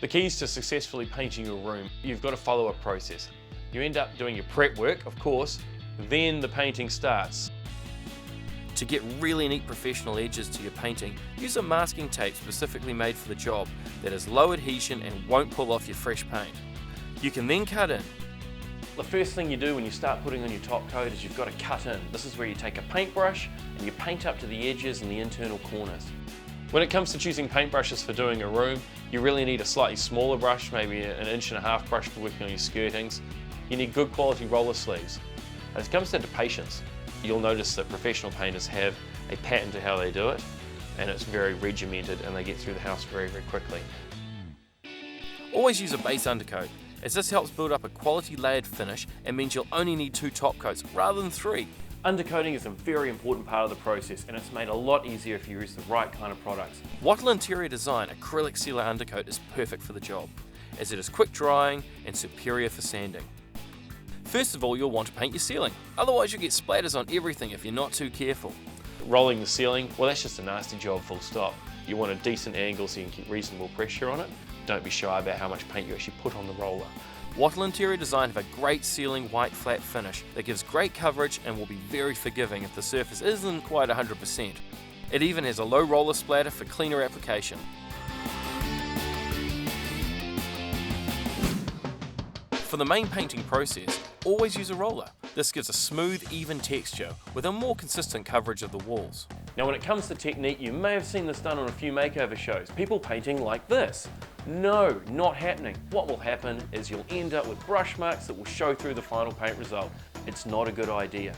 The keys to successfully painting your room, you've got to follow a process. You end up doing your prep work, of course, then the painting starts. To get really neat professional edges to your painting, use a masking tape specifically made for the job that has low adhesion and won't pull off your fresh paint. You can then cut in. The first thing you do when you start putting on your top coat is you've got to cut in. This is where you take a paintbrush and you paint up to the edges and the internal corners. When it comes to choosing paintbrushes for doing a room, you really need a slightly smaller brush, maybe an 1.5 inch brush for working on your skirtings. You need good quality roller sleeves. And it comes down to patience. You'll notice that professional painters have a pattern to how they do it, and it's very regimented and they get through the house very, very quickly. Always use a base undercoat, as this helps build up a quality layered finish and means you'll only need 2 top coats rather than 3. Undercoating is a very important part of the process, and it's made a lot easier if you use the right kind of products. Wattle Interior Design Acrylic Sealer Undercoat is perfect for the job, as it is quick drying and superior for sanding. First of all, you'll want to paint your ceiling, otherwise you'll get splatters on everything if you're not too careful. Rolling the ceiling, well, that's just a nasty job, full stop. You want a decent angle so you can keep reasonable pressure on it. Don't be shy about how much paint you actually put on the roller. Wattle Interior Design have a great ceiling white flat finish that gives great coverage and will be very forgiving if the surface isn't quite 100%. It even has a low roller splatter for cleaner application. For the main painting process, always use a roller. This gives a smooth, even texture with a more consistent coverage of the walls. Now when it comes to technique, you may have seen this done on a few makeover shows. People painting like this. No, not happening. What will happen is you'll end up with brush marks that will show through the final paint result. It's not a good idea.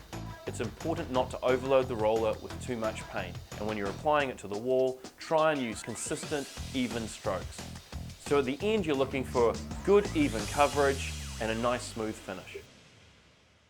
It's important not to overload the roller with too much paint. And when you're applying it to the wall, try and use consistent, even strokes. So at the end, you're looking for good, even coverage and a nice, smooth finish.